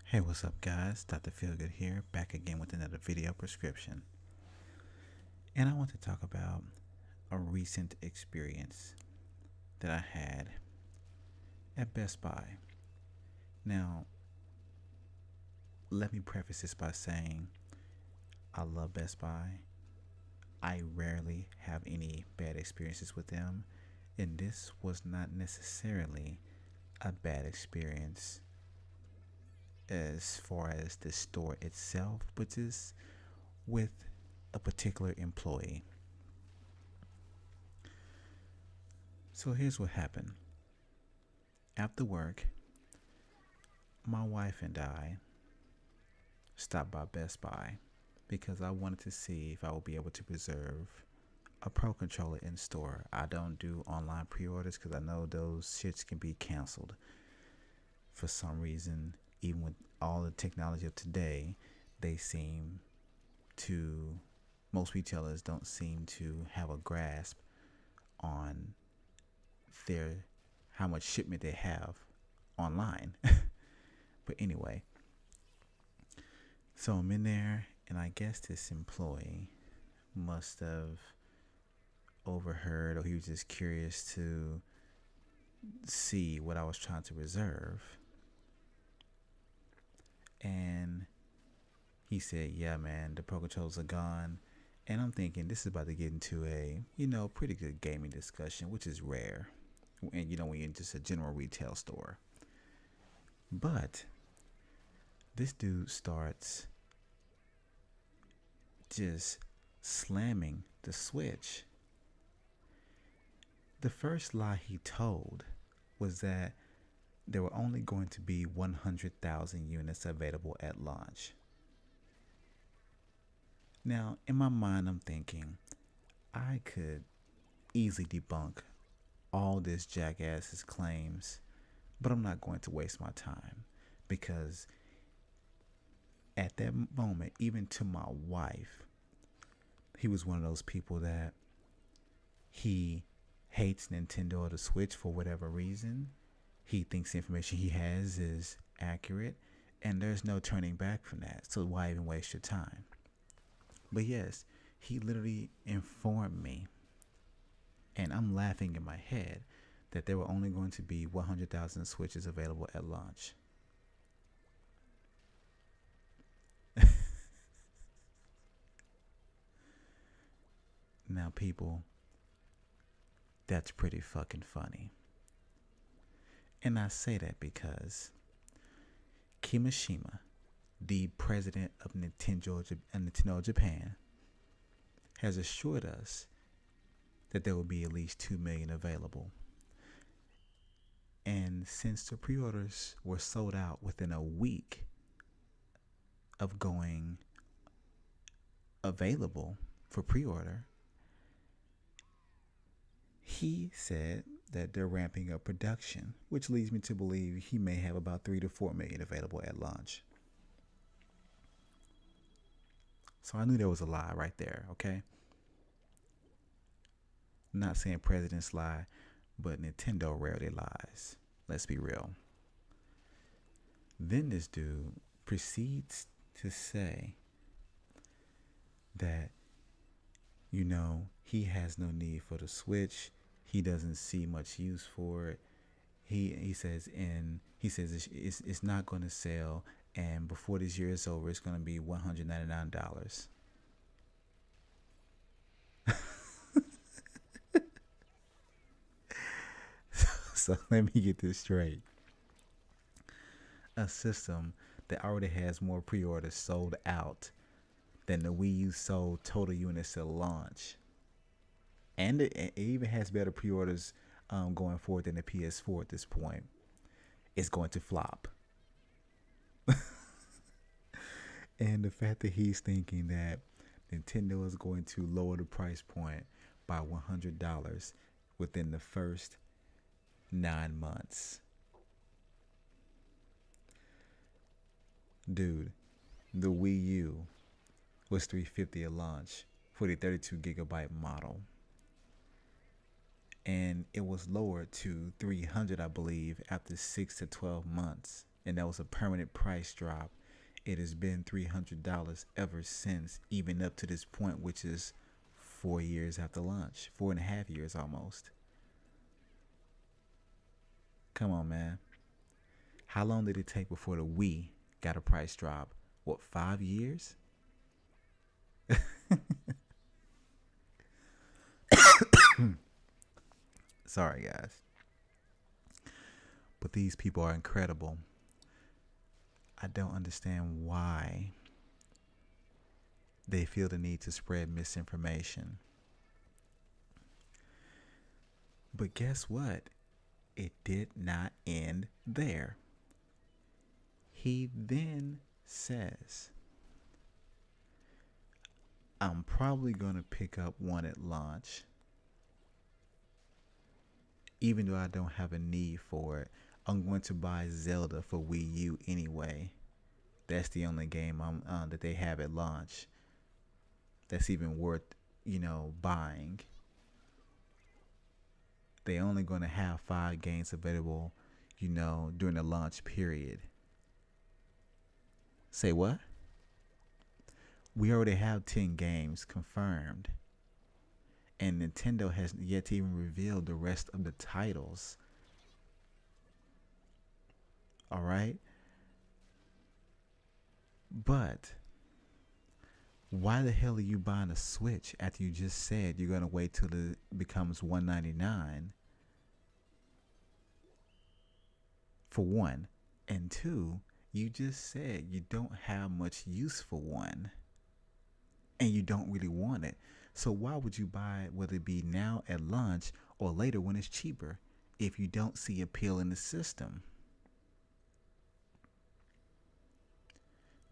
Hey, what's up, guys? DrFeelGood here, back again with another video prescription. And I want to talk about a recent experience that I had at Best Buy. Now, let me preface this by saying I love Best Buy. I rarely have any bad experiences with them, and this was not necessarily a bad experience as far as the store itself, but just with a particular employee. So here's what happened. After work, my wife and I stopped by Best Buy because I wanted to see if I would be able to reserve a Pro controller in store. I don't do online pre-orders because I know those shits can be canceled for some reason. Even with all the technology of today, most retailers don't seem to have a grasp on their how much shipment they have online. But anyway, so I'm in there, and I guess this employee must have overheard, or he was just curious to see what I was trying to reserve. And he said, "Yeah, man, the Pro controllers are gone." And I'm thinking this is about to get into a, pretty good gaming discussion, which is rare. And when you're in just a general retail store. But this dude starts just slamming the switch. The first lie he told was that there were only going to be 100,000 units available at launch. Now, in my mind, I'm thinking I could easily debunk all this jackass's claims, but I'm not going to waste my time because at that moment, even to my wife, he was one of those people that he hates Nintendo or the Switch for whatever reason. He thinks the information he has is accurate, and there's no turning back from that. So why even waste your time? But yes, he literally informed me, and I'm laughing in my head, that there were only going to be 100,000 Switches available at launch. Now, people, that's pretty fucking funny. And I say that because Kimishima, the president of Nintendo Japan, has assured us that there will be at least 2 million available. And since the pre-orders were sold out within a week of going available for pre-order, he said that they're ramping up production, which leads me to believe he may have about 3 to 4 million available at launch. So I knew there was a lie right there, okay? I'm not saying presidents lie, but Nintendo rarely lies. Let's be real. Then this dude proceeds to say that, he has no need for the Switch. He doesn't see much use for it. He says it's not going to sell, and before this year is over, it's going to be $199. So let me get this straight. A system that already has more pre-orders sold out than the Wii U sold total units at launch, and it even has better pre-orders going forward than the PS4 at this point, is going to flop. And the fact that he's thinking that Nintendo is going to lower the price point by $100 within the first 9 months. Dude, the Wii U was $350 at launch for the 32 gigabyte model, and it was lowered to $300, I believe, after 6 to 12 months. and that was a permanent price drop. It has been $300 ever since, even up to this point, which is 4 years after launch, 4.5 years almost. Come on, man. How long did it take before the Wii got a price drop? What, 5 years? Sorry, guys. But these people are incredible. I don't understand why they feel the need to spread misinformation. But guess what? It did not end there. He then says, I'm probably going to pick up one at launch, even though I don't have a need for it. I'm going to buy Zelda for Wii U anyway. That's the only game that they have at launch that's even worth, buying. They're only going to have 5 games available, during the launch period. Say what? We already have 10 games confirmed. And Nintendo has yet to even reveal the rest of the titles. All right? But why the hell are you buying a Switch after you just said you're going to wait till it becomes $199? For one. And two, you just said you don't have much use for one. And you don't really want it. So why would you buy it, whether it be now at launch or later when it's cheaper, if you don't see appeal in the system?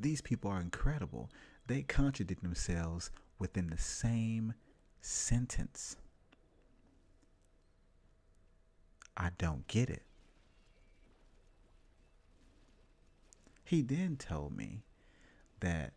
These people are incredible. They contradict themselves within the same sentence. I don't get it. He then told me that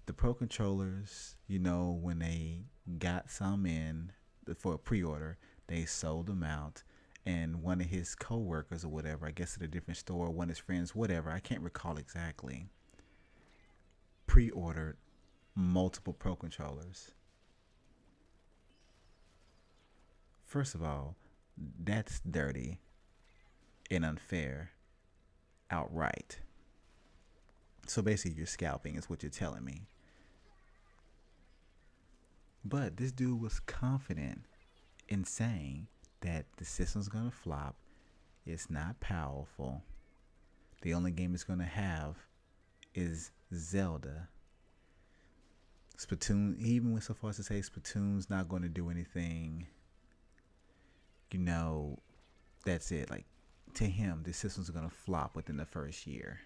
the Pro Controllers, when they got some in for a pre-order, they sold them out. And one of his co-workers or whatever, I guess at a different store, one of his friends, whatever, I can't recall exactly, pre-ordered multiple Pro Controllers. First of all, that's dirty and unfair outright. So basically you're scalping is what you're telling me. But this dude was confident in saying that the system's going to flop. It's not powerful. The only game it's going to have is Zelda. Splatoon, he even went so far as to say Splatoon's not going to do anything. That's it. Like, to him, the system's going to flop within the first year.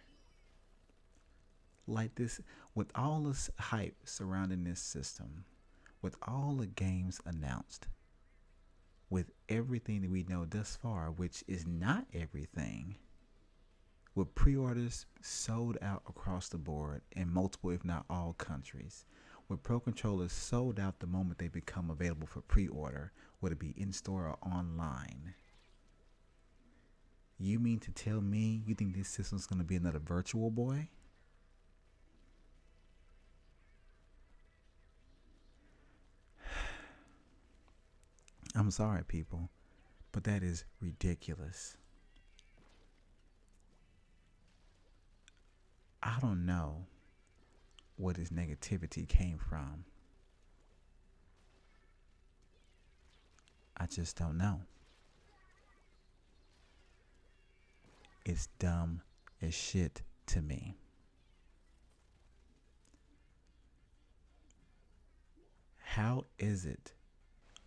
Like this, with all this hype surrounding this system, with all the games announced, with everything that we know thus far, which is not everything, with pre-orders sold out across the board in multiple, if not all countries, with Pro Controllers sold out the moment they become available for pre-order, whether it be in-store or online. You mean to tell me you think this system's going to be another Virtual Boy? I'm sorry, people, but that is ridiculous. I don't know where this negativity came from. I just don't know. It's dumb as shit to me. How is it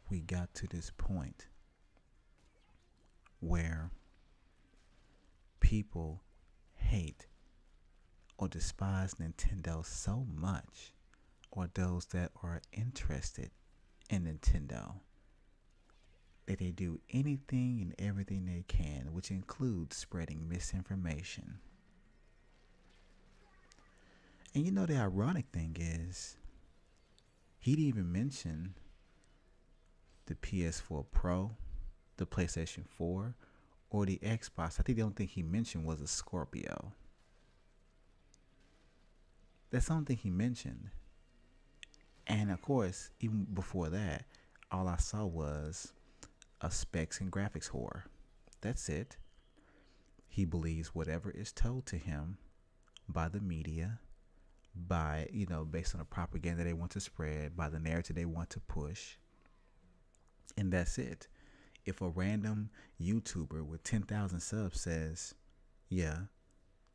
we got to this point where people hate or despise Nintendo so much, or those that are interested in Nintendo, that they do anything and everything they can, which includes spreading misinformation? And the ironic thing is, he didn't even mention the PS4 Pro, the PlayStation 4, or the Xbox. I think the only thing he mentioned was a Scorpio. That's something he mentioned. And of course, even before that, all I saw was a specs and graphics whore. That's it. He believes whatever is told to him by the media, by, based on the propaganda they want to spread, by the narrative they want to push. And that's it. If a random YouTuber with 10,000 subs says, yeah,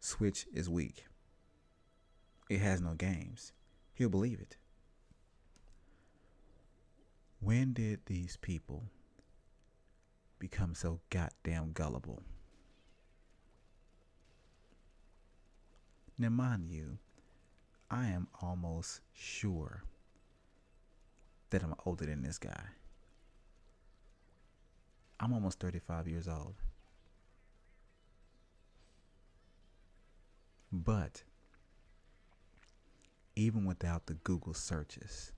Switch is weak, it has no games, he'll believe it. When did these people become so goddamn gullible? Now, mind you, I am almost sure that I'm older than this guy. I'm almost 35 years old. But even without the Google searches,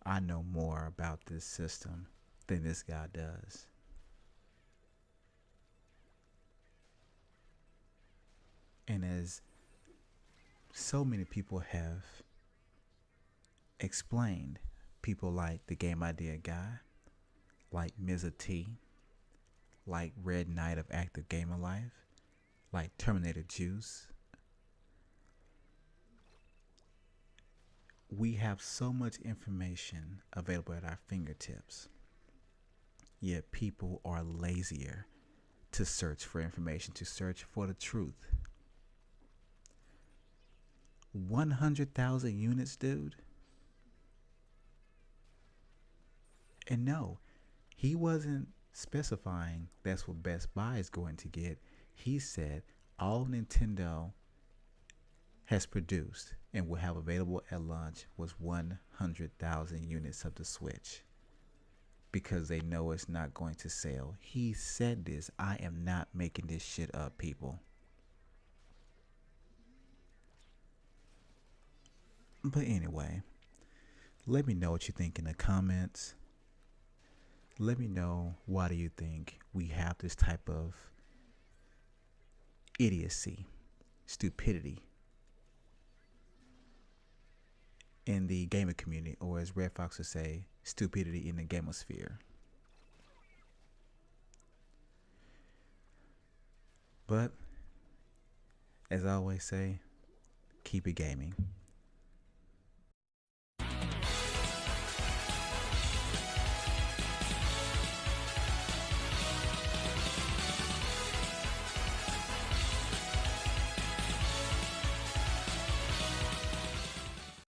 I know more about this system than this guy does. And as so many people have explained, people like the Game Idea Guy, like Mr. T, like Red Knight of Active Gamer Life, like Terminator Juice, we have so much information available at our fingertips, yet people are lazier to search for information, to search for the truth. 100,000 units, dude? And no, he wasn't specifying that's what Best Buy is going to get. He said all Nintendo has produced and will have available at launch was 100,000 units of the Switch, because they know it's not going to sell. He said this. I am not making this shit up, people. But anyway, let me know what you think in the comments. Let me know, why do you think we have this type of idiocy, stupidity in the gamer community, or as Red Fox would say, stupidity in the gamosphere. But as I always say, keep it gaming.